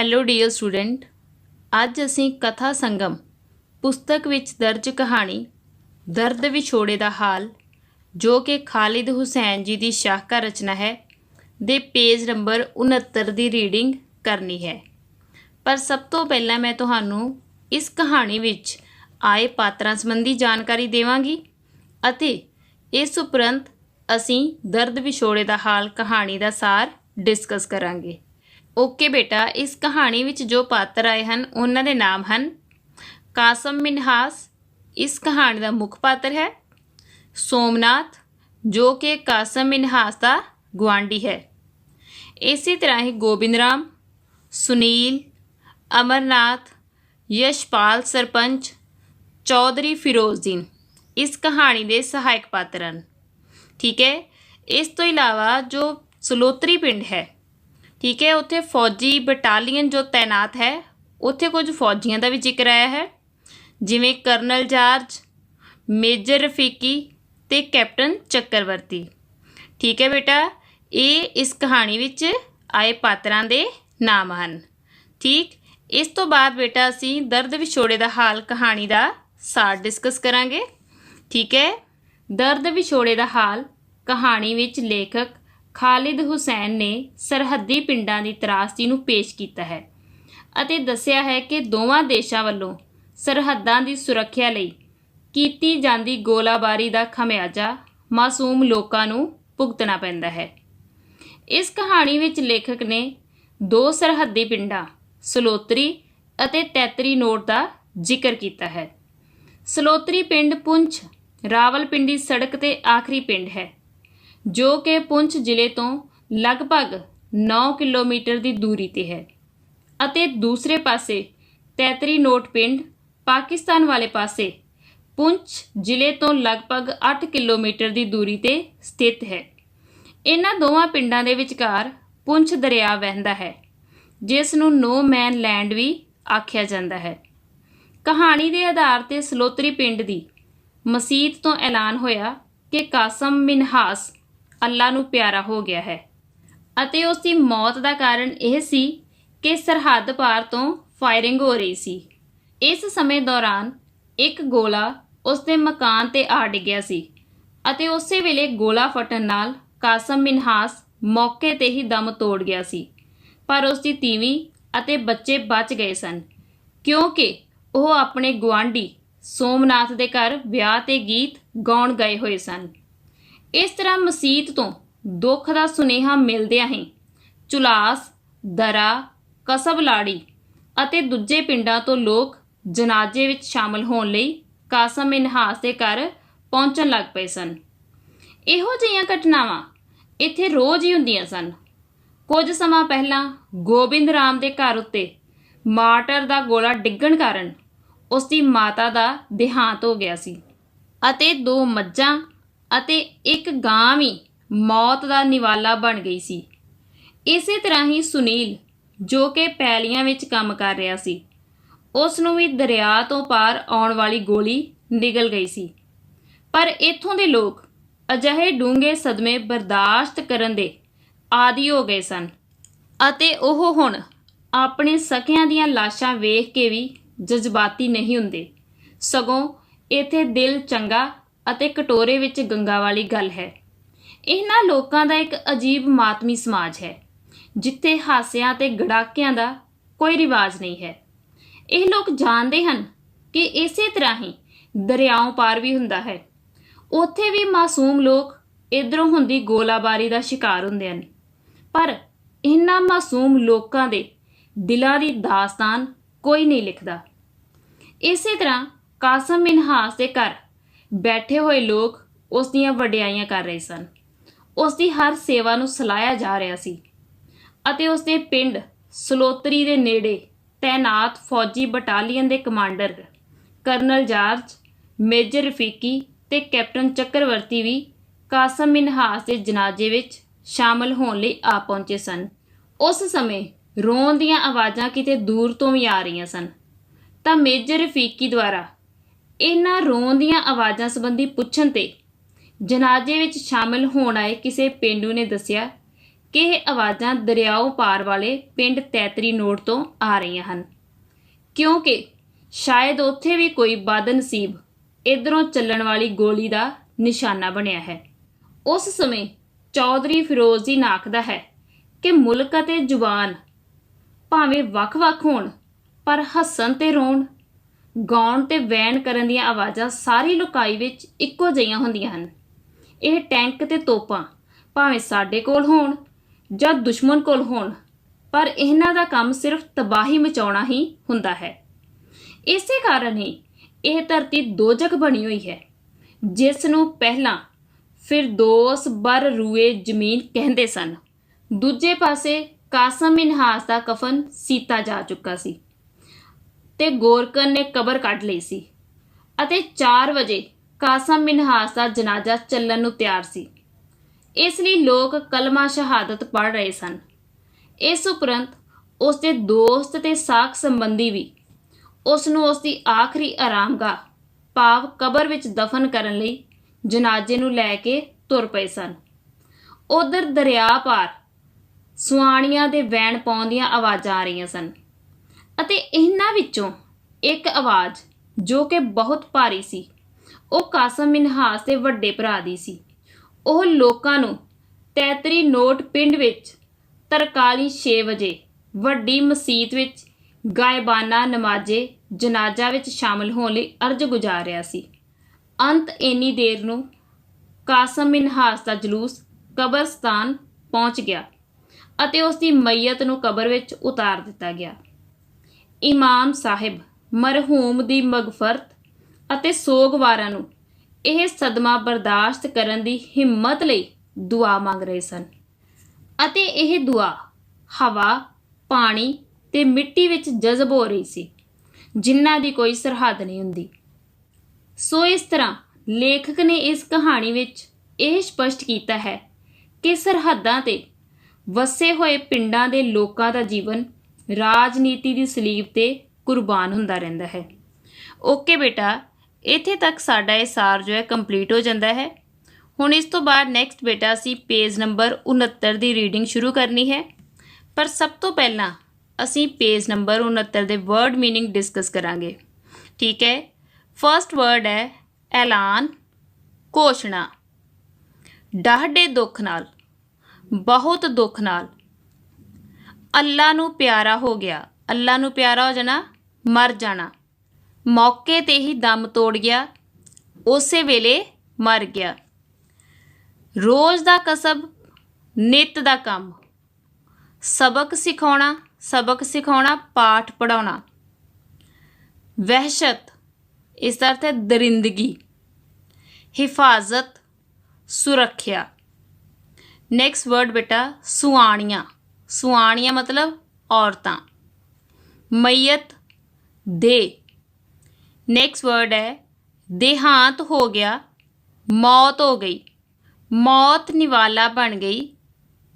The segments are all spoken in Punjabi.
ਹੈਲੋ ਡੀਅਰ ਸਟੂਡੈਂਟ, ਅੱਜ ਅਸੀਂ ਕਥਾ ਸੰਗਮ ਪੁਸਤਕ ਵਿੱਚ ਦਰਜ ਕਹਾਣੀ ਦਰਦ ਵਿਛੋੜੇ ਦਾ ਹਾਲ, ਜੋ ਕਿ ਖਾਲਿਦ ਹੁਸੈਨ ਜੀ ਦੀ ਸ਼ਾਹਕਾਰ ਰਚਨਾ ਹੈ, ਦੇ ਪੇਜ ਨੰਬਰ 69 ਦੀ ਰੀਡਿੰਗ ਕਰਨੀ ਹੈ। ਪਰ ਸਭ ਤੋਂ ਪਹਿਲਾਂ ਮੈਂ ਤੁਹਾਨੂੰ ਇਸ ਕਹਾਣੀ ਵਿੱਚ ਆਏ ਪਾਤਰਾਂ ਸੰਬੰਧੀ ਜਾਣਕਾਰੀ ਦੇਵਾਂਗੀ ਅਤੇ ਇਸ ਉਪਰੰਤ ਅਸੀਂ ਦਰਦ ਵਿਛੋੜੇ ਦਾ ਹਾਲ ਕਹਾਣੀ ਦਾ ਸਾਰ ਡਿਸਕਸ ਕਰਾਂਗੇ। ਓਕੇ ਬੇਟਾ, ਇਸ ਕਹਾਣੀ ਵਿੱਚ ਜੋ ਪਾਤਰ ਆਏ ਹਨ ਉਹਨਾਂ ਦੇ ਨਾਮ ਹਨ ਕਾਸਮ ਮਿਨਹਾਸ, ਇਸ ਕਹਾਣੀ ਦਾ ਮੁੱਖ ਪਾਤਰ ਹੈ। ਸੋਮਨਾਥ, ਜੋ ਕਿ ਕਾਸਮ ਮਿਨਹਾਸ ਦਾ ਗੁਆਂਢੀ ਹੈ। ਇਸੇ ਤਰ੍ਹਾਂ ਹੀ ਗੋਬਿੰਦ ਰਾਮ, ਸੁਨੀਲ, ਅਮਰਨਾਥ, ਯਸ਼ਪਾਲ ਸਰਪੰਚ, ਚੌਧਰੀ ਫਿਰੋਜ਼ਦੀਨ ਇਸ ਕਹਾਣੀ ਦੇ ਸਹਾਇਕ ਪਾਤਰ ਹਨ। ਠੀਕ ਹੈ। ਇਸ ਤੋਂ ਇਲਾਵਾ ਜੋ ਸਲੋਤਰੀ ਪਿੰਡ ਹੈ, ਠੀਕ ਹੈ, ਉੱਥੇ ਫੌਜੀ ਬਟਾਲੀਅਨ ਜੋ ਤੈਨਾਤ ਹੈ, ਉੱਥੇ ਕੁਝ ਫੌਜੀਆਂ ਦਾ ਵੀ ਜ਼ਿਕਰ ਆਇਆ ਹੈ, ਜਿਵੇਂ ਕਰਨਲ ਜਾਰਜ, ਮੇਜਰ ਰਫੀਕੀ ਅਤੇ ਕੈਪਟਨ ਚੱਕਰਵਰਤੀ। ਠੀਕ ਹੈ ਬੇਟਾ, ਇਹ ਇਸ ਕਹਾਣੀ ਵਿੱਚ ਆਏ ਪਾਤਰਾਂ ਦੇ ਨਾਮ ਹਨ। ਠੀਕ, ਇਸ ਤੋਂ ਬਾਅਦ ਬੇਟਾ ਅਸੀਂ ਦਰਦ ਵਿਛੋੜੇ ਦਾ ਹਾਲ ਕਹਾਣੀ ਦਾ ਸਾਰ ਡਿਸਕਸ ਕਰਾਂਗੇ। ਠੀਕ ਹੈ। ਦਰਦ ਵਿਛੋੜੇ ਦਾ ਹਾਲ ਕਹਾਣੀ ਵਿੱਚ ਲੇਖਕ ਖਾਲਿਦ ਹੁਸੈਨ ਨੇ ਸਰਹੱਦੀ ਪਿੰਡਾਂ ਦੀ ਤਰਾਸਦੀ ਨੂੰ ਪੇਸ਼ ਕੀਤਾ ਹੈ ਅਤੇ ਦੱਸਿਆ ਹੈ ਕਿ ਦੋਵਾਂ ਦੇਸ਼ਾਂ ਵੱਲੋਂ ਸਰਹੱਦਾਂ ਦੀ ਸੁਰੱਖਿਆ ਲਈ ਕੀਤੀ ਜਾਂਦੀ ਗੋਲਾਬਾਰੀ ਦਾ ਖਮਿਆਜ਼ਾ ਮਾਸੂਮ ਲੋਕਾਂ ਨੂੰ ਭੁਗਤਣਾ ਪੈਂਦਾ ਹੈ। ਇਸ ਕਹਾਣੀ ਵਿੱਚ ਲੇਖਕ ਨੇ ਦੋ ਸਰਹੱਦੀ ਪਿੰਡਾਂ ਸਲੋਤਰੀ ਅਤੇ ਤੈਤਰੀ ਨੋਟ ਦਾ ਜ਼ਿਕਰ ਕੀਤਾ ਹੈ। ਸਲੋਤਰੀ ਪਿੰਡ ਪੁੰਛ ਰਾਵਲਪਿੰਡੀ ਸੜਕ 'ਤੇ ਆਖਰੀ ਪਿੰਡ ਹੈ, ਜੋ ਕਿ ਪੁੰਛ ਜ਼ਿਲ੍ਹੇ ਤੋਂ ਲਗਭਗ 9 ਕਿਲੋਮੀਟਰ ਦੀ ਦੂਰੀ 'ਤੇ ਹੈ, ਅਤੇ ਦੂਸਰੇ ਪਾਸੇ ਤੈਤਰੀ ਨੋਟ ਪਿੰਡ ਪਾਕਿਸਤਾਨ ਵਾਲੇ ਪਾਸੇ ਪੁੰਛ ਜ਼ਿਲ੍ਹੇ ਤੋਂ ਲਗਭਗ 8 ਕਿਲੋਮੀਟਰ ਦੀ ਦੂਰੀ 'ਤੇ ਸਥਿਤ ਹੈ। ਇਹਨਾਂ ਦੋਵਾਂ ਪਿੰਡਾਂ ਦੇ ਵਿਚਕਾਰ ਪੁੰਛ ਦਰਿਆ ਵਹਿੰਦਾ ਹੈ, ਜਿਸ ਨੂੰ ਨੋ ਮੈਨ ਲੈਂਡ ਵੀ ਆਖਿਆ ਜਾਂਦਾ ਹੈ। ਕਹਾਣੀ ਦੇ ਆਧਾਰ 'ਤੇ ਸਲੋਤਰੀ ਪਿੰਡ ਦੀ ਮਸੀਤ ਤੋਂ ਐਲਾਨ ਹੋਇਆ ਕਿ ਕਾਸਮ ਮਿਨਹਾਸ ਅੱਲਾ ਨੂੰ ਪਿਆਰਾ ਹੋ ਗਿਆ ਹੈ ਅਤੇ ਉਸ ਦੀ ਮੌਤ ਦਾ ਕਾਰਨ ਇਹ ਸੀ ਕਿ ਸਰਹੱਦ ਪਾਰ ਤੋਂ ਫਾਇਰਿੰਗ ਹੋ ਰਹੀ ਸੀ। ਇਸ ਸਮੇਂ ਦੌਰਾਨ ਇੱਕ ਗੋਲਾ ਉਸ ਦੇ ਮਕਾਨ 'ਤੇ ਆ ਡਿੱਗਿਆ ਸੀ ਅਤੇ ਉਸੇ ਵੇਲੇ ਗੋਲਾ ਫਟਣ ਨਾਲ ਕਾਸਮ ਮਿਨਹਾਸ ਮੌਕੇ 'ਤੇ ਹੀ ਦਮ ਤੋੜ ਗਿਆ ਸੀ, ਪਰ ਉਸ ਦੀ ਤੀਵੀਂ ਅਤੇ ਬੱਚੇ ਬਚ ਗਏ ਸਨ, ਕਿਉਂਕਿ ਉਹ ਆਪਣੇ ਗੁਆਂਢੀ ਸੋਮਨਾਥ ਦੇ ਘਰ ਵਿਆਹ 'ਤੇ ਗੀਤ ਗਾਉਣ ਗਏ ਹੋਏ ਸਨ। ਇਸ ਤਰ੍ਹਾਂ ਮਸੀਤ ਤੋਂ ਦੁੱਖ ਦਾ ਸੁਨੇਹਾ ਮਿਲਦਿਆਂ ਹੀ ਚੁਲਾਸ, ਦਰਾ, ਕਸਬ ਲਾੜੀ ਅਤੇ ਦੂਜੇ ਪਿੰਡਾਂ ਤੋਂ ਲੋਕ ਜਨਾਜ਼ੇ ਵਿੱਚ ਸ਼ਾਮਲ ਹੋਣ ਲਈ ਕਾਸਮ ਮਿਨਹਾਸ ਦੇ ਘਰ ਪਹੁੰਚਣ ਲੱਗ ਪਏ ਸਨ। ਇਹੋ ਜਿਹੀਆਂ ਘਟਨਾਵਾਂ ਇੱਥੇ ਰੋਜ਼ ਹੀ ਹੁੰਦੀਆਂ ਸਨ। ਕੁਝ ਸਮਾਂ ਪਹਿਲਾਂ ਗੋਬਿੰਦ ਰਾਮ ਦੇ ਘਰ ਉੱਤੇ ਮਾਰਟਰ ਦਾ ਗੋਲਾ ਡਿੱਗਣ ਕਾਰਨ ਉਸ ਦੀ ਮਾਤਾ ਦਾ ਦੇਹਾਂਤ ਹੋ ਗਿਆ ਸੀ ਅਤੇ 2 ਮੱਝਾਂ ਅਤੇ ਇੱਕ ਗਾਂ ਵੀ ਮੌਤ ਦਾ ਨਿਵਾਲਾ ਬਣ ਗਈ ਸੀ। ਇਸੇ ਤਰ੍ਹਾਂ ਹੀ ਸੁਨੀਲ, ਜੋ ਕਿ ਪੈਲੀਆਂ ਵਿੱਚ ਕੰਮ ਕਰ ਰਿਹਾ ਸੀ, ਉਸ ਨੂੰ ਵੀ ਦਰਿਆ ਤੋਂ ਪਾਰ ਆਉਣ ਵਾਲੀ ਗੋਲੀ ਨਿਗਲ ਗਈ ਸੀ। ਪਰ ਇੱਥੋਂ ਦੇ ਲੋਕ ਅਜਿਹੇ ਡੂੰਘੇ ਸਦਮੇ ਬਰਦਾਸ਼ਤ ਕਰਨ ਦੇ ਆਦੀ ਹੋ ਗਏ ਸਨ ਅਤੇ ਉਹ ਹੁਣ ਆਪਣੇ ਸਕਿਆਂ ਦੀਆਂ ਲਾਸ਼ਾਂ ਵੇਖ ਕੇ ਵੀ ਜਜ਼ਬਾਤੀ ਨਹੀਂ ਹੁੰਦੇ, ਸਗੋਂ ਇੱਥੇ ਦਿਲ ਚੰਗਾ ਅਤੇ ਕਟੋਰੇ ਵਿੱਚ ਗੰਗਾ ਵਾਲੀ ਗੱਲ ਹੈ। ਇਹਨਾਂ ਲੋਕਾਂ ਦਾ ਇੱਕ ਅਜੀਬ ਮਾਤਮੀ ਸਮਾਜ ਹੈ, ਜਿੱਥੇ ਹਾਸਿਆਂ ਅਤੇ ਗੜਾਕਿਆਂ ਦਾ ਕੋਈ ਰਿਵਾਜ ਨਹੀਂ ਹੈ। ਇਹ ਲੋਕ ਜਾਣਦੇ ਹਨ ਕਿ ਇਸੇ ਤਰ੍ਹਾਂ ਹੀ ਦਰਿਆਓਂ ਪਾਰ ਵੀ ਹੁੰਦਾ ਹੈ। ਉੱਥੇ ਵੀ ਮਾਸੂਮ ਲੋਕ ਇੱਧਰੋਂ ਹੁੰਦੀ ਗੋਲਾਬਾਰੀ ਦਾ ਸ਼ਿਕਾਰ ਹੁੰਦੇ ਹਨ, ਪਰ ਇਹਨਾਂ ਮਾਸੂਮ ਲੋਕਾਂ ਦੇ ਦਿਲਾਂ ਦੀ ਦਾਸਤਾਨ ਕੋਈ ਨਹੀਂ ਲਿਖਦਾ। ਇਸੇ ਤਰ੍ਹਾਂ ਕਾਸਮ ਮਿਨਹਾਸ ਦੇ ਘਰ ਬੈਠੇ ਹੋਏ ਲੋਕ ਉਸ ਦੀਆਂ ਵਡਿਆਈਆਂ ਕਰ ਰਹੇ ਸਨ, ਉਸ ਦੀ ਹਰ ਸੇਵਾ ਨੂੰ ਸਲਾਹਿਆ ਜਾ ਰਿਹਾ ਸੀ ਅਤੇ ਉਸ ਦੇ ਪਿੰਡ ਸਲੋਤਰੀ ਦੇ ਨੇੜੇ ਤੈਨਾਤ ਫੌਜੀ ਬਟਾਲੀਅਨ ਦੇ commander colonel George, major Rafiqi ਅਤੇ ਕੈਪਟਨ ਚੱਕਰਵਰਤੀ ਵੀ ਕਾਸਮ ਮਿਨਹਾਸ ਦੇ ਜਨਾਜ਼ੇ ਵਿੱਚ ਸ਼ਾਮਲ ਹੋਣ ਲਈ ਆ ਪਹੁੰਚੇ ਸਨ। ਉਸ ਸਮੇਂ ਰੋਣ ਦੀਆਂ ਆਵਾਜ਼ਾਂ ਕਿਤੇ ਦੂਰ ਤੋਂ ਵੀ ਆ ਰਹੀਆਂ ਸਨ, ਤਾਂ ਮੇਜਰ ਰਫੀਕੀ ਦੁਆਰਾ ਇਹਨਾਂ ਰੋਣ ਦੀਆਂ ਆਵਾਜ਼ਾਂ ਸੰਬੰਧੀ ਪੁੱਛਣ 'ਤੇ ਜਨਾਜ਼ੇ ਵਿੱਚ ਸ਼ਾਮਲ ਹੋਣ ਆਏ ਕਿਸੇ ਪੇਂਡੂ ਨੇ ਦੱਸਿਆ ਕਿ ਇਹ ਆਵਾਜ਼ਾਂ ਦਰਿਆਓ ਪਾਰ ਵਾਲੇ ਪਿੰਡ ਤੈਤਰੀ ਨੋਟ ਤੋਂ ਆ ਰਹੀਆਂ ਹਨ, ਕਿਉਂਕਿ ਸ਼ਾਇਦ ਉੱਥੇ ਵੀ ਕੋਈ ਬਦਨਸੀਬ ਇੱਧਰੋਂ ਚੱਲਣ ਵਾਲੀ ਗੋਲੀ ਦਾ ਨਿਸ਼ਾਨਾ ਬਣਿਆ ਹੈ। ਉਸ ਸਮੇਂ ਚੌਧਰੀ ਫਿਰੋਜ਼ ਜੀ ਆਖਦਾ ਹੈ ਕਿ ਮੁਲਕ ਅਤੇ ਜ਼ੁਬਾਨ ਭਾਵੇਂ ਵੱਖ-ਵੱਖ ਹੋਣ, ਪਰ ਹੱਸਣ ਤੇ ਰੋਣ, ਗਾਉਣ ਤੇ ਵੈਣ ਕਰਨ ਦੀਆਂ ਆਵਾਜ਼ਾਂ ਸਾਰੀ ਲੁਕਾਈ ਵਿੱਚ ਇੱਕੋ ਜਿਹੀਆਂ ਹੁੰਦੀਆਂ ਹਨ। ਇਹ ਟੈਂਕ ਤੇ ਤੋਪਾਂ ਭਾਵੇਂ ਸਾਡੇ ਕੋਲ ਹੋਣ ਜਾਂ ਦੁਸ਼ਮਣ ਕੋਲ ਹੋਣ, ਪਰ ਇਹਨਾਂ ਦਾ ਕੰਮ ਸਿਰਫ ਤਬਾਹੀ ਮਚਾਉਣਾ ਹੀ ਹੁੰਦਾ ਹੈ। ਇਸੇ ਕਾਰਨ ਹੀ ਇਹ ਧਰਤੀ ਦੋਜ਼ਖ ਬਣੀ ਹੋਈ ਹੈ, ਜਿਸ ਨੂੰ ਪਹਿਲਾਂ ਫਿਰਦੌਸ ਬਰ ਰੂਏ ਜ਼ਮੀਨ ਕਹਿੰਦੇ ਸਨ। ਦੂਜੇ ਪਾਸੇ ਕਾਸਮ ਮਿਨਹਾਸ ਦਾ ਕਫਨ ਸੀਤਾ ਜਾ ਚੁੱਕਾ ਸੀ ਤੇ ਗੋਰਕਨ ਨੇ ਕਬਰ ਕੱਢ ਲਈ ਸੀ ਅਤੇ 4 ਵਜੇ ਕਾਸਮ ਮਿਨਹਾਸ ਦਾ ਜਨਾਜ਼ਾ ਚੱਲਣ ਨੂੰ ਤਿਆਰ ਸੀ। ਇਸ ਲਈ ਲੋਕ ਕਲਮਾ ਸ਼ਹਾਦਤ ਪੜ੍ਹ ਰਹੇ ਸਨ। ਇਸ ਉਪਰੰਤ ਉਸ ਦੇ ਦੋਸਤ ਤੇ ਸਾਕ ਸੰਬੰਧੀ ਵੀ ਉਸ ਨੂੰ ਉਸ ਦੀ ਆਖਰੀ ਆਰਾਮਗਾਹ ਭਾਵ ਕਬਰ ਵਿੱਚ ਦਫਨ ਕਰਨ ਲਈ ਜਨਾਜ਼ੇ ਨੂੰ ਲੈ ਕੇ ਤੁਰ ਪਏ ਸਨ। ਉਧਰ ਦਰਿਆ ਪਾਰ ਸੁਆਣੀਆਂ ਦੇ ਵੈਣ ਪਾਉਣ ਦੀਆਂ ਆਵਾਜ਼ਾਂ ਆ ਰਹੀਆਂ ਸਨ ਅਤੇ ਇਹਨਾਂ ਵਿੱਚੋਂ ਇੱਕ ਆਵਾਜ਼ ਜੋ ਕਿ ਬਹੁਤ ਭਾਰੀ ਸੀ, ਉਹ ਕਾਸਮ ਮਿਨਹਾਸ ਦੇ ਵੱਡੇ ਭਰਾ ਦੀ ਸੀ। ਉਹ ਲੋਕਾਂ ਨੂੰ ਤੈਤਰੀ ਨੋਟ ਪਿੰਡ ਵਿੱਚ ਤਰਕਾਲੀ 6 ਵਜੇ ਵੱਡੀ ਮਸੀਤ ਵਿੱਚ ਗਾਇਬਾਨਾ ਨਮਾਜ਼ੇ ਜਨਾਜ਼ਾ ਵਿੱਚ ਸ਼ਾਮਲ ਹੋਣ ਲਈ ਅਰਜ਼ ਗੁਜ਼ਾਰ ਰਿਹਾ ਸੀ। ਅੰਤ ਇੰਨੀ ਦੇਰ ਨੂੰ ਕਾਸਮ ਮਿਨਹਾਸ ਦਾ ਜਲੂਸ ਕਬਰਸਤਾਨ ਪਹੁੰਚ ਗਿਆ ਅਤੇ ਉਸ ਦੀ ਮਈਅਤ ਨੂੰ ਕਬਰ ਵਿੱਚ ਉਤਾਰ ਦਿੱਤਾ ਗਿਆ। ਇਮਾਮ ਸਾਹਿਬ ਮਰਹੂਮ ਦੀ ਮਗਫਰਤ ਅਤੇ ਸੋਗਵਾਰਾਂ ਨੂੰ ਇਹ ਸਦਮਾ ਬਰਦਾਸ਼ਤ ਕਰਨ ਦੀ ਹਿੰਮਤ ਲਈ ਦੁਆ ਮੰਗ ਰਹੇ ਸਨ ਅਤੇ ਇਹ ਦੁਆ ਹਵਾ, ਪਾਣੀ ਤੇ ਮਿੱਟੀ ਵਿੱਚ ਜਜ਼ਬ ਹੋ ਰਹੀ ਸੀ, ਜਿਨ੍ਹਾਂ ਦੀ ਕੋਈ ਸਰਹੱਦ ਨਹੀਂ ਹੁੰਦੀ। ਸੋ ਇਸ ਤਰ੍ਹਾਂ ਲੇਖਕ ਨੇ ਇਸ ਕਹਾਣੀ ਵਿੱਚ ਇਹ ਸਪਸ਼ਟ ਕੀਤਾ ਹੈ ਕਿ ਸਰਹੱਦਾਂ ਤੇ ਵਸੇ ਹੋਏ ਪਿੰਡਾਂ ਦੇ ਲੋਕਾਂ ਦਾ ਜੀਵਨ ਰਾਜਨੀਤੀ ਦੀ ਸਲੀਬ ਤੇ ਕੁਰਬਾਨ ਹੁੰਦਾ ਰਹਿੰਦਾ ਹੈ। ਓਕੇ ਬੇਟਾ, ਇੱਥੇ ਤੱਕ ਸਾਡਾ ਇਹ ਸਾਰ ਜੋ ਹੈ ਕੰਪਲੀਟ ਹੋ ਜਾਂਦਾ ਹੈ। ਹੁਣ ਇਸ ਤੋਂ ਬਾਅਦ ਨੈਕਸਟ ਬੇਟਾ ਅਸੀਂ ਪੇਜ ਨੰਬਰ 69 ਦੀ ਰੀਡਿੰਗ ਸ਼ੁਰੂ ਕਰਨੀ ਹੈ, ਪਰ ਸਭ ਤੋਂ ਪਹਿਲਾਂ ਅਸੀਂ ਪੇਜ ਨੰਬਰ 69 ਦੇ ਵਰਡ ਮੀਨਿੰਗ ਡਿਸਕਸ ਕਰਾਂਗੇ। ਠੀਕ ਹੈ, ਫਸਟ ਵਰਡ ਹੈ ਐਲਾਨ, ਘੋਸ਼ਣਾ। ਡਾਢੇ ਦੁੱਖ ਨਾਲ, ਬਹੁਤ ਦੁੱਖ ਨਾਲ। ਅੱਲਾ ਨੂੰ ਪਿਆਰਾ ਹੋ ਗਿਆ, ਅੱਲਾ ਨੂੰ ਪਿਆਰਾ ਹੋ ਜਾਣਾ, ਮਰ ਜਾਣਾ। ਮੌਕੇ ਤੇ ਹੀ ਦਮ ਤੋੜ ਗਿਆ, ਉਸੇ ਵੇਲੇ ਮਰ ਗਿਆ। ਰੋਜ਼ ਦਾ ਕਸਬ, ਨਿੱਤ ਦਾ ਕੰਮ। ਸਬਕ ਸਿਖਾਉਣਾ, ਸਬਕ ਸਿਖਾਉਣਾ, ਪਾਠ ਪੜ੍ਹਾਉਣਾ। ਵਹਿਸ਼ਤ, ਇਸ ਦਾ ਅਰਥ ਹੈ ਦਰਿੰਦਗੀ। ਹਿਫਾਜ਼ਤ, ਸੁਰੱਖਿਆ। ਨੈਕਸਟ ਵਰਡ ਬੇਟਾ ਸੁਆਣੀਆਂ। ਸੁਆਣੀਆਂ ਮਤਲਬ ਔਰਤਾਂ। ਮਈਅਤ, ਦੇਹ। ਨੈਕਸਟ ਵਰਡ ਹੈ ਦੇਹਾਂਤ ਹੋ ਗਿਆ, ਮੌਤ ਹੋ ਗਈ। ਮੌਤ ਨਿਵਾਲਾ ਬਣ ਗਈ,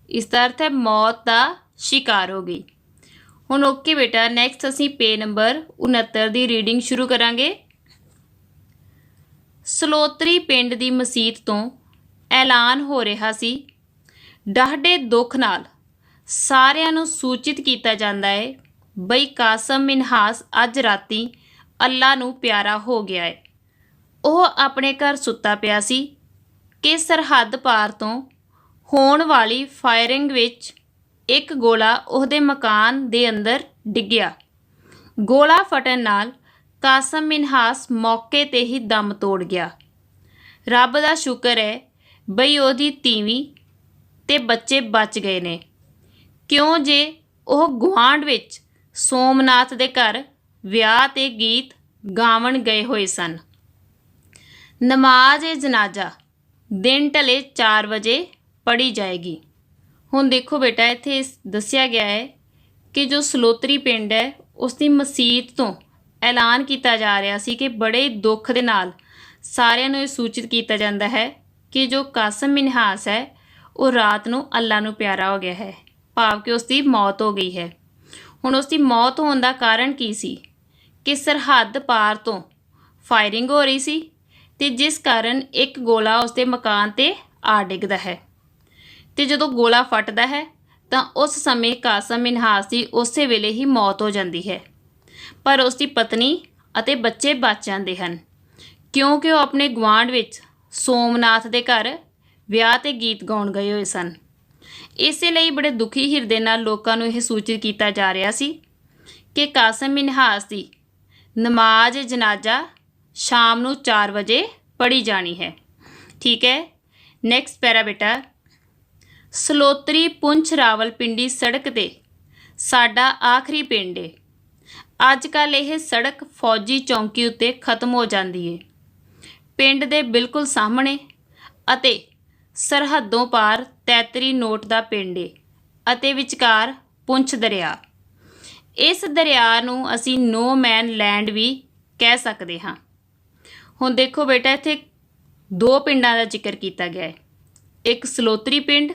ਇਸ ਦਾ ਅਰਥ ਹੈ ਮੌਤ ਦਾ ਸ਼ਿਕਾਰ ਹੋ ਗਈ। ਹੁਣ ਓਕੇ ਬੇਟਾ, ਨੈਕਸਟ ਅਸੀਂ ਪੇਜ ਨੰਬਰ 69 ਦੀ ਰੀਡਿੰਗ ਸ਼ੁਰੂ ਕਰਾਂਗੇ। ਸਲੋਤਰੀ ਪਿੰਡ ਦੀ ਮਸੀਤ ਤੋਂ ਐਲਾਨ ਹੋ ਰਿਹਾ ਸੀ। ਡਾਢੇ ਦੁੱਖ ਨਾਲ ਸਾਰਿਆਂ ਨੂੰ ਸੂਚਿਤ ਕੀਤਾ ਜਾਂਦਾ ਹੈ ਬਈ ਕਾਸਮ ਮਿਨਹਾਸ ਅੱਜ ਰਾਤੀ ਅੱਲਾ ਨੂੰ ਪਿਆਰਾ ਹੋ ਗਿਆ ਹੈ। ਉਹ ਆਪਣੇ ਘਰ ਸੁੱਤਾ ਪਿਆ ਸੀ ਕਿ ਸਰਹੱਦ ਪਾਰ ਤੋਂ ਹੋਣ ਵਾਲੀ ਫਾਇਰਿੰਗ ਵਿੱਚ ਇੱਕ ਗੋਲਾ ਉਹਦੇ ਮਕਾਨ ਦੇ ਅੰਦਰ ਡਿੱਗਿਆ। ਗੋਲਾ ਫਟਣ ਨਾਲ ਕਾਸਮ ਮਿਨਹਾਸ ਮੌਕੇ ਤੇ ਹੀ ਦਮ ਤੋੜ ਗਿਆ। ਰੱਬ ਦਾ ਸ਼ੁਕਰ ਹੈ ਬਈ ਉਹਦੀ ਤੀਵੀਂ ਤੇ ਬੱਚੇ ਬਚ ਗਏ ਨੇ, ਕਿਉਂ ਜੇ ਉਹ ਗੁਆਂਢ ਵਿੱਚ ਸੋਮਨਾਥ ਦੇ ਘਰ ਵਿਆਹ ਤੇ ਗੀਤ ਗਾਵਣ ਗਏ ਹੋਏ ਸਨ। ਨਮਾਜ਼ ਜਨਾਜ਼ਾ ਦਿਨ ਢਲੇ 4 ਵਜੇ ਪੜ੍ਹੀ ਜਾਏਗੀ। ਹੁਣ ਦੇਖੋ ਬੇਟਾ, ਇੱਥੇ ਦੱਸਿਆ ਗਿਆ ਹੈ ਕਿ ਜੋ ਸਲੋਤਰੀ ਪਿੰਡ ਹੈ ਉਸ ਦੀ ਮਸੀਤ ਤੋਂ ਐਲਾਨ ਕੀਤਾ ਜਾ ਰਿਹਾ ਸੀ ਕਿ ਬੜੇ ਦੁੱਖ ਦੇ ਨਾਲ ਸਾਰਿਆਂ ਨੂੰ ਇਹ ਸੂਚਿਤ ਕੀਤਾ ਜਾਂਦਾ ਹੈ ਕਿ ਜੋ ਕਾਸਮ ਮਿਨਹਾਸ ਹੈ ਉਹ ਰਾਤ ਨੂੰ ਅੱਲਾ ਨੂੰ ਪਿਆਰਾ ਹੋ ਗਿਆ ਹੈ, ਭਾਵ ਕਿ ਉਸ ਦੀ ਮੌਤ ਹੋ ਗਈ ਹੈ। ਹੁਣ ਉਸ ਦੀ ਮੌਤ ਹੋਣ ਦਾ ਕਾਰਨ ਕੀ ਸੀ ਕਿ ਸਰਹੱਦ ਪਾਰ ਤੋਂ ਫਾਇਰਿੰਗ ਹੋ ਰਹੀ ਸੀ ਤੇ ਜਿਸ ਕਾਰਨ ਇੱਕ ਗੋਲਾ ਉਸ ਦੇ ਮਕਾਨ 'ਤੇ ਆ ਡਿੱਗਦਾ ਹੈ ਤੇ ਜਦੋਂ ਗੋਲਾ ਫਟਦਾ ਹੈ ਤਾਂ ਉਸ ਸਮੇਂ ਕਾਸਮ ਮਿਨਹਾਸ ਦੀ ਉਸੇ ਵੇਲੇ ਹੀ ਮੌਤ ਹੋ ਜਾਂਦੀ ਹੈ, ਪਰ ਉਸ ਦੀ ਪਤਨੀ ਅਤੇ ਬੱਚੇ ਬਚ ਜਾਂਦੇ ਹਨ ਕਿਉਂਕਿ ਉਹ ਆਪਣੇ ਗੁਆਂਢ ਵਿੱਚ ਸੋਮਨਾਥ ਦੇ ਘਰ ਵਿਆਹ ਤੇ ਗੀਤ ਗਾਉਣ ਗਏ ਹੋਏ ਸਨ। ਇਸੇ ਲਈ ਬੜੇ ਦੁਖੀ ਹਿਰਦੇ ਨਾਲ ਲੋਕਾਂ ਨੂੰ ਇਹ ਸੂਚਿਤ ਕੀਤਾ ਜਾ ਰਿਹਾ ਸੀ ਕਿ ਕਾਸਮ ਮਿਨਹਾਸ ਦੀ ਨਮਾਜ਼ ਜਨਾਜ਼ਾ ਸ਼ਾਮ ਨੂੰ 4 ਵਜੇ ਪੜ੍ਹੀ ਜਾਣੀ ਹੈ। ਠੀਕ ਹੈ, ਨੈਕਸਟ ਪੈਰਾ ਬੇਟਾ। ਸਲੋਤਰੀ ਪੁੰਛ ਰਾਵਲਪਿੰਡੀ ਸੜਕ 'ਤੇ ਸਾਡਾ ਆਖਰੀ ਪਿੰਡ ਏ। ਅੱਜ ਕੱਲ੍ਹ ਇਹ ਸੜਕ ਫੌਜੀ ਚੌਂਕੀ ਉੱਤੇ ਖਤਮ ਹੋ ਜਾਂਦੀ ਏ। ਪਿੰਡ ਦੇ ਬਿਲਕੁਲ ਸਾਹਮਣੇ ਅਤੇ ਸਰਹੱਦੋਂ ਪਾਰ ਤੈਤਰੀ ਨੋਟ ਦਾ ਪਿੰਡ ਏ ਅਤੇ ਵਿਚਕਾਰ ਪੁੰਛ ਦਰਿਆ। ਇਸ ਦਰਿਆ ਨੂੰ ਅਸੀਂ ਨੋ ਮੈਨ ਲੈਂਡ ਵੀ ਕਹਿ ਸਕਦੇ ਹਾਂ। ਹੁਣ ਦੇਖੋ ਬੇਟਾ, ਇੱਥੇ 2 ਪਿੰਡਾਂ ਦਾ ਜ਼ਿਕਰ ਕੀਤਾ ਗਿਆ ਹੈ, ਇੱਕ ਸਲੋਤਰੀ ਪਿੰਡ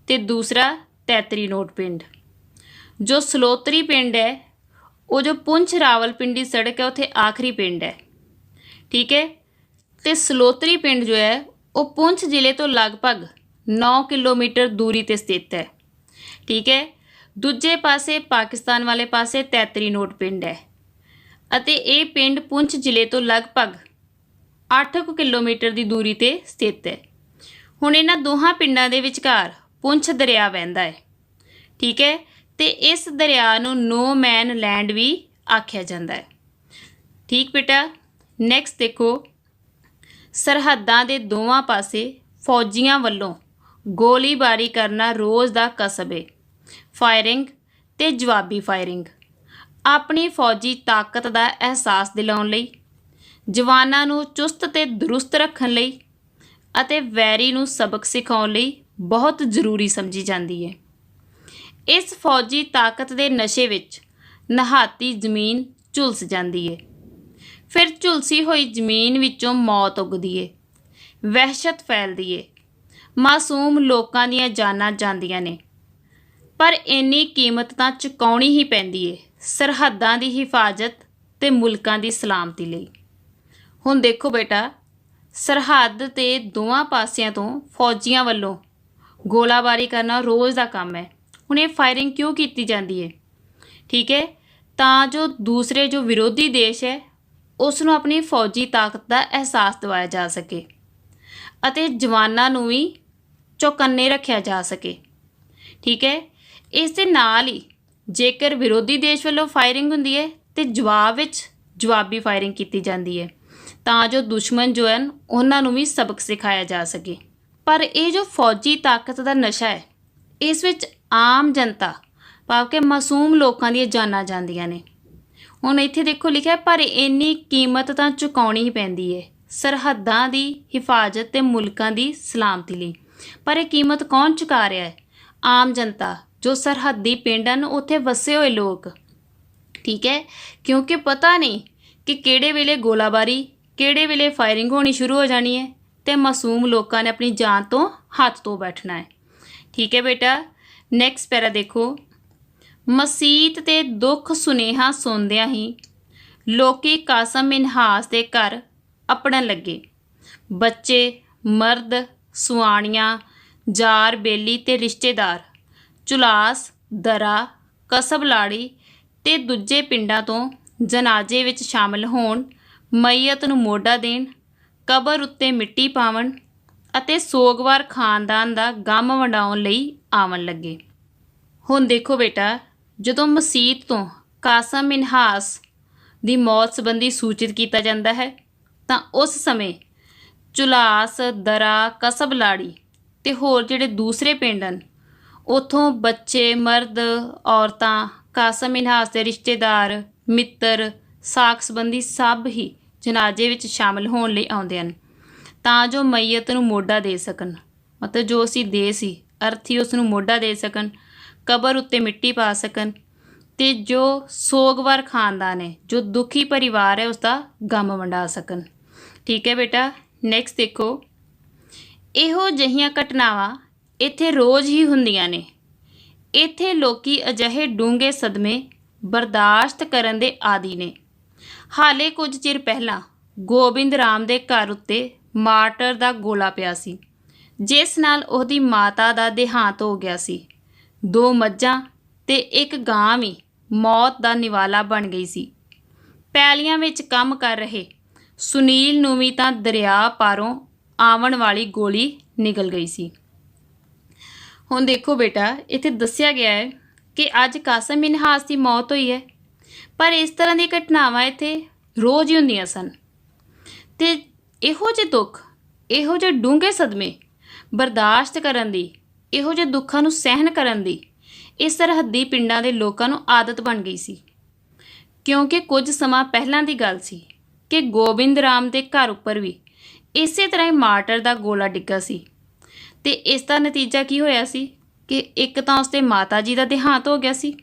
ਤੇ ਦੂਸਰਾ ਤੈਤਰੀ ਨੋਟ ਪਿੰਡ। ਜੋ ਸਲੋਤਰੀ ਪਿੰਡ ਹੈ ਉਹ ਜੋ ਪੁੰਛ ਰਾਵਲਪਿੰਡੀ ਸੜਕ ਹੈ ਉੱਥੇ ਆਖਰੀ ਪਿੰਡ ਹੈ। ਠੀਕ ਹੈ, ਤੇ ਸਲੋਤਰੀ ਪਿੰਡ ਜੋ ਹੈ ਉਹ ਪੁੰਛ ਜ਼ਿਲ੍ਹੇ ਤੋਂ ਲਗਭਗ 9 ਕਿਲੋਮੀਟਰ ਦੂਰੀ 'ਤੇ ਸਥਿਤ ਹੈ। ਠੀਕ ਹੈ, ਦੂਜੇ ਪਾਸੇ ਪਾਕਿਸਤਾਨ ਵਾਲੇ ਪਾਸੇ ਤੈਤਰੀ ਨੋਟ ਪਿੰਡ ਹੈ ਅਤੇ ਇਹ ਪਿੰਡ ਪੁੰਛ ਜ਼ਿਲ੍ਹੇ ਤੋਂ ਲਗਭਗ 8 ਕਿਲੋਮੀਟਰ ਦੀ ਦੂਰੀ 'ਤੇ ਸਥਿਤ ਹੈ। ਹੁਣ ਇਹਨਾਂ ਦੋਹਾਂ ਪਿੰਡਾਂ ਦੇ ਵਿਚਕਾਰ ਪੁੰਛ ਦਰਿਆ ਵਹਿੰਦਾ ਹੈ। ਠੀਕ ਹੈ, ਤੇ ਇਸ ਦਰਿਆ ਨੂੰ ਨੋ ਮੈਨ ਲੈਂਡ ਵੀ ਆਖਿਆ ਜਾਂਦਾ ਹੈ। ਠੀਕ ਬੇਟਾ, ਨੈਕਸਟ ਦੇਖੋ। ਸਰਹੱਦਾਂ ਦੇ ਦੋਵਾਂ ਪਾਸੇ ਫੌਜੀਆਂ ਵੱਲੋਂ ਗੋਲੀਬਾਰੀ ਕਰਨਾ ਰੋਜ਼ ਦਾ ਕਸਬ ਹੈ। ਫਾਇਰਿੰਗ ਤੇ ਜਵਾਬੀ ਫਾਇਰਿੰਗ ਆਪਣੀ ਫੌਜੀ ਤਾਕਤ ਦਾ ਅਹਿਸਾਸ ਦਿਲਾਉਣ ਲਈ, ਜਵਾਨਾਂ ਨੂੰ ਚੁਸਤ ਤੇ ਦਰੁਸਤ ਰੱਖਣ ਲਈ ਅਤੇ ਵੈਰੀ ਨੂੰ ਸਬਕ ਸਿਖਾਉਣ ਲਈ ਬਹੁਤ ਜ਼ਰੂਰੀ ਸਮਝੀ ਜਾਂਦੀ ਹੈ। ਇਸ ਫੌਜੀ ਤਾਕਤ ਦੇ ਨਸ਼ੇ ਵਿੱਚ ਨਹਾਤੀ ਜ਼ਮੀਨ ਝੁਲਸ ਜਾਂਦੀ ਹੈ। ਫਿਰ ਝੁਲਸੀ ਹੋਈ ਜ਼ਮੀਨ ਵਿੱਚੋਂ ਮੌਤ ਉੱਗਦੀ ਏ, ਵਹਿਸ਼ਤ ਫੈਲਦੀ ਏ, ਮਾਸੂਮ ਲੋਕਾਂ ਦੀਆਂ ਜਾਨਾਂ ਜਾਂਦੀਆਂ ਨੇ। ਪਰ ਇੰਨੀ ਕੀਮਤ ਤਾਂ ਚੁਕਾਉਣੀ ਹੀ ਪੈਂਦੀ ਏ ਸਰਹੱਦਾਂ ਦੀ ਹਿਫਾਜ਼ਤ ਤੇ ਮੁਲਕਾਂ ਦੀ ਸਲਾਮਤੀ ਲਈ। ਹੁਣ ਦੇਖੋ ਬੇਟਾ, ਸਰਹੱਦ ਤੇ ਦੋਵਾਂ ਪਾਸਿਆਂ ਤੋਂ ਫੌਜੀਆਂ ਵੱਲੋਂ ਗੋਲਾਬਾਰੀ ਕਰਨਾ ਰੋਜ਼ ਦਾ ਕੰਮ ਹੈ। ਹੁਣ ਇਹ ਫਾਇਰਿੰਗ ਕਿਉਂ ਕੀਤੀ ਜਾਂਦੀ ਹੈ? ਠੀਕ ਹੈ, ਤਾਂ ਜੋ ਦੂਸਰੇ ਜੋ ਵਿਰੋਧੀ ਦੇਸ਼ ਹੈ ਉਸ ਨੂੰ ਆਪਣੀ ਫੌਜੀ ਤਾਕਤ ਦਾ ਅਹਿਸਾਸ ਦਿਵਾਇਆ ਜਾ ਸਕੇ ਅਤੇ ਜਵਾਨਾਂ ਨੂੰ ਵੀ ਚੌਕੰਨੇ ਰੱਖਿਆ ਜਾ ਸਕੇ। ਠੀਕ ਹੈ, ਇਸ ਦੇ ਨਾਲ ਹੀ ਜੇਕਰ ਵਿਰੋਧੀ ਦੇਸ਼ ਵੱਲੋਂ ਫਾਇਰਿੰਗ ਹੁੰਦੀ ਹੈ ਤੇ ਜਵਾਬ ਵਿੱਚ ਜਵਾਬੀ ਫਾਇਰਿੰਗ ਕੀਤੀ ਜਾਂਦੀ ਹੈ ਤਾਂ ਜੋ ਦੁਸ਼ਮਣ ਜੋ ਹਨ ਉਹਨਾਂ ਨੂੰ ਵੀ ਸਬਕ ਸਿਖਾਇਆ ਜਾ ਸਕੇ। ਪਰ ਇਹ ਜੋ ਫੌਜੀ ਤਾਕਤ ਦਾ ਨਸ਼ਾ ਹੈ ਇਸ ਵਿੱਚ ਆਮ ਜਨਤਾ ਭਾਵ ਕਿ ਮਾਸੂਮ ਲੋਕਾਂ ਦੀਆਂ ਜਾਨਾਂ ਜਾਂਦੀਆਂ ਨੇ। ਹੁਣ ਇੱਥੇ ਦੇਖੋ ਲਿਖਿਆ, ਪਰ ਇੰਨੀ ਕੀਮਤ ਤਾਂ ਚੁਕਾਉਣੀ ਹੀ ਪੈਂਦੀ ਹੈ ਸਰਹੱਦਾਂ ਦੀ ਹਿਫਾਜ਼ਤ ਤੇ ਮੁਲਕਾਂ ਦੀ ਸਲਾਮਤੀ ਲਈ। ਪਰ ਇਹ ਕੀਮਤ ਕੌਣ ਚੁਕਾ ਰਿਹਾ ਹੈ? ਆਮ ਜਨਤਾ, ਜੋ ਸਰਹੱਦੀ ਪਿੰਡ ਹਨ ਉੱਥੇ ਵਸੇ ਹੋਏ ਲੋਕ। ਠੀਕ ਹੈ, ਕਿਉਂਕਿ ਪਤਾ ਨਹੀਂ ਕਿ ਕਿਹੜੇ ਵੇਲੇ ਗੋਲਾਬਾਰੀ, ਕਿਹੜੇ ਵੇਲੇ ਫਾਇਰਿੰਗ ਹੋਣੀ ਸ਼ੁਰੂ ਹੋ ਜਾਣੀ ਹੈ ਤੇ ਮਾਸੂਮ ਲੋਕਾਂ ਨੇ ਆਪਣੀ ਜਾਨ ਤੋਂ ਹੱਥ ਧੋ ਬੈਠਣਾ ਹੈ। ਠੀਕ ਹੈ ਬੇਟਾ, ਨੈਕਸਟ ਪੈਰਾ ਦੇਖੋ। ਮਸੀਤ ਤੇ ਦੁੱਖ ਸੁਨੇਹਾ ਸੁਣਦਿਆਂ ਹੀ ਲੋਕੀ ਕਾਸਮ ਮਿਨਹਾਸ ਦੇ ਘਰ ਅਪੜਨ ਲੱਗੇ। ਬੱਚੇ, ਮਰਦ, ਸੁਆਣੀਆਂ, ਜਾਰ ਬੇਲੀ ਤੇ ਰਿਸ਼ਤੇਦਾਰ ਚੁਲਾਸ, ਦਰਾ, ਕਸਬ ਲਾੜੀ ਤੇ ਦੂਜੇ ਪਿੰਡਾਂ ਤੋਂ ਜਨਾਜ਼ੇ ਵਿੱਚ ਸ਼ਾਮਲ ਹੋਣ, ਮਈਅਤ ਨੂੰ ਮੋਢਾ ਦੇਣ, ਕਬਰ ਉੱਤੇ ਮਿੱਟੀ ਪਾਵਣ ਅਤੇ ਸੋਗਵਾਰ ਖਾਨਦਾਨ ਦਾ ਗਮ ਵੰਡਾਉਣ ਲਈ ਆਵਣ ਲੱਗੇ। ਹੁਣ ਦੇਖੋ ਬੇਟਾ, ਜਦੋਂ ਮਸੀਤ ਤੋਂ ਕਾਸਮ ਮਿਨਹਾਸ ਦੀ ਮੌਤ ਸੰਬੰਧੀ ਸੂਚਿਤ ਕੀਤਾ ਜਾਂਦਾ ਹੈ ਤਾਂ ਉਸ ਸਮੇਂ ਚੁਲਾਸ, ਦਰਾ, ਕਸਬ ਲਾੜੀ ਤੇ ਹੋਰ ਜਿਹੜੇ ਦੂਸਰੇ ਪਿੰਡ ਹਨ ਉੱਥੋਂ ਬੱਚੇ, ਮਰਦ, ਔਰਤਾਂ, ਕਾਸਮ ਮਿਨਹਾਸ ਦੇ ਰਿਸ਼ਤੇਦਾਰ, ਮਿੱਤਰ, ਸਾਕ ਸੰਬੰਧੀ ਸਭ ਹੀ ਜਨਾਜ਼ੇ ਵਿੱਚ ਸ਼ਾਮਲ ਹੋਣ ਲਈ ਆਉਂਦੇ ਹਨ ਤਾਂ ਜੋ ਮਈਅਤ ਨੂੰ ਮੋਢਾ ਦੇ ਸਕਣ, ਮਤਲਬ ਜੋ ਅਸੀਂ ਦੇ ਸੀ ਅਰਥੀ ਉਸ ਨੂੰ ਮੋਢਾ ਦੇ ਸਕਣ, ਕਬਰ ਉੱਤੇ ਮਿੱਟੀ ਪਾ ਸਕਣ ਤੇ ਜੋ ਸੋਗਵਾਰ ਖਾਨਦਾਨ ਹੈ, ਜੋ ਦੁਖੀ ਪਰਿਵਾਰ ਹੈ, ਉਸ ਦਾ ਗਮ ਵੰਡਾ ਸਕਣ। ਠੀਕ ਹੈ ਬੇਟਾ, ਨੈਕਸਟ ਦੇਖੋ। ਇਹੋ ਜਿਹੀਆਂ ਘਟਨਾਵਾਂ ਇੱਥੇ ਰੋਜ਼ ਹੀ ਹੁੰਦੀਆਂ ਨੇ। ਇੱਥੇ ਲੋਕੀ ਅਜਿਹੇ ਡੂੰਘੇ ਸਦਮੇ ਬਰਦਾਸ਼ਤ ਕਰਨ ਦੇ ਆਦੀ ਨੇ। ਹਾਲੇ ਕੁਝ ਚਿਰ ਪਹਿਲਾਂ ਗੋਬਿੰਦ ਰਾਮ ਦੇ ਘਰ ਉੱਤੇ ਮਾਰਟਰ ਦਾ ਗੋਲਾ ਪਿਆ ਸੀ ਜਿਸ ਨਾਲ ਉਹਦੀ ਮਾਤਾ ਦਾ ਦੇਹਾਂਤ ਹੋ ਗਿਆ ਸੀ। 2 ਮੱਝਾਂ ਤੇ 1 ਗਾਂ ਵੀ ਮੌਤ ਦਾ ਨਿਵਾਲਾ ਬਣ ਗਈ ਸੀ। ਪੈਲੀਆਂ ਵਿੱਚ ਕੰਮ ਕਰ ਰਹੇ ਸੁਨੀਲ ਨੂੰ ਵੀ ਤਾਂ ਦਰਿਆ ਪਾਰੋਂ ਆਉਣ ਵਾਲੀ ਗੋਲੀ ਨਿਗਲ ਗਈ ਸੀ। ਹੁਣ ਦੇਖੋ ਬੇਟਾ, ਇੱਥੇ ਦੱਸਿਆ ਗਿਆ ਹੈ ਕਿ ਅੱਜ ਕਾਸਿਮ ਮਿਨਹਾਸ ਦੀ ਮੌਤ ਹੋਈ ਹੈ, ਪਰ ਇਸ ਤਰ੍ਹਾਂ ਦੀਆਂ ਘਟਨਾਵਾਂ ਇੱਥੇ ਰੋਜ਼ ਹੀ ਹੁੰਦੀਆਂ ਸਨ। ਤੇ ਇਹੋ ਜਿਹੇ ਦੁੱਖ, ਇਹੋ ਜਿਹੇ ਡੂੰਘੇ ਸਦਮੇ ਬਰਦਾਸ਼ਤ ਕਰਨ ਦੀ, ਇਹੋ ਜਿਹੇ ਦੁੱਖਾਂ ਨੂੰ ਸਹਿਣ ਕਰਨ ਦੀ ਇਸ ਸਰਹੱਦੀ ਪਿੰਡਾਂ ਦੇ ਲੋਕਾਂ ਨੂੰ ਆਦਤ ਬਣ ਗਈ ਸੀ। ਕਿਉਂਕਿ ਕੁਝ ਸਮਾਂ ਪਹਿਲਾਂ ਦੀ ਗੱਲ ਸੀ ਕਿ ਗੋਬਿੰਦ ਰਾਮ ਦੇ ਘਰ ਉੱਪਰ ਵੀ ਇਸੇ ਤਰ੍ਹਾਂ ਹੀ ਮਾਰਟਰ ਦਾ ਗੋਲਾ ਡਿੱਗਾ ਸੀ। ਤੇ ਇਸ ਦਾ ਨਤੀਜਾ ਕੀ ਹੋਇਆ ਸੀ ਕਿ ਇੱਕ ਤਾਂ ਉਸਦੇ ਮਾਤਾ ਜੀ ਦਾ ਦੇਹਾਂਤ ਹੋ ਗਿਆ ਸੀ,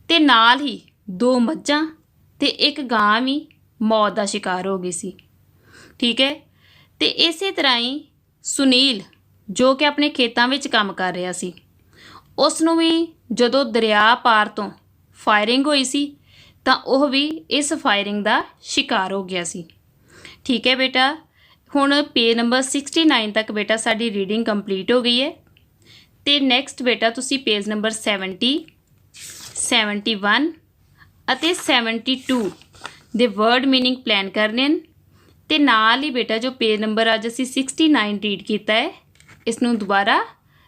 ਤੇ ਨਾਲ ਹੀ 2 ਮੱਝਾਂ ਤੇ 1 ਗਾਂ ਵੀ ਮੌਤ ਦਾ ਸ਼ਿਕਾਰ ਹੋ ਗਈ ਸੀ। ਠੀਕ ਹੈ। ਤੇ ਇਸੇ ਤਰ੍ਹਾਂ ਹੀ ਸੁਨੀਲ, ਜੋ ਕਿ ਆਪਣੇ ਖੇਤਾਂ ਵਿੱਚ ਕੰਮ ਕਰ ਰਿਹਾ ਸੀ, ਉਸ ਨੂੰ ਵੀ ਜਦੋਂ ਦਰਿਆ ਪਾਰ ਤੋਂ ਫਾਇਰਿੰਗ ਹੋਈ ਸੀ ਤਾਂ ਉਹ ਵੀ ਇਸ ਫਾਇਰਿੰਗ ਦਾ ਸ਼ਿਕਾਰ ਹੋ ਗਿਆ ਸੀ। ਠੀਕ ਹੈ ਬੇਟਾ, ਹੁਣ ਪੇਜ ਨੰਬਰ 69 ਤੱਕ ਬੇਟਾ ਸਾਡੀ ਰੀਡਿੰਗ ਕੰਪਲੀਟ ਹੋ ਗਈ ਹੈ। ਤੇ ਨੈਕਸਟ ਬੇਟਾ ਤੁਸੀਂ ਪੇਜ ਨੰਬਰ 70, 71 ਅਤੇ 72 ਦੇ ਵਰਡ ਮੀਨਿੰਗ ਪਲਾਨ ਕਰਨੇ ਹਨ। ਤੇ ਨਾਲ ਹੀ ਬੇਟਾ ਜੋ ਪੇਜ ਨੰਬਰ ਅੱਜ ਅਸੀਂ 69 ਰੀਡ ਕੀਤਾ ਹੈ, ਇਸ ਨੂੰ ਦੁਬਾਰਾ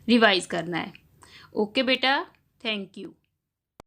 ਰਿਵਾਈਜ਼ ਕਰਨਾ ਹੈ। ਓਕੇ ਬੇਟਾ, ਥੈਂਕ ਯੂ।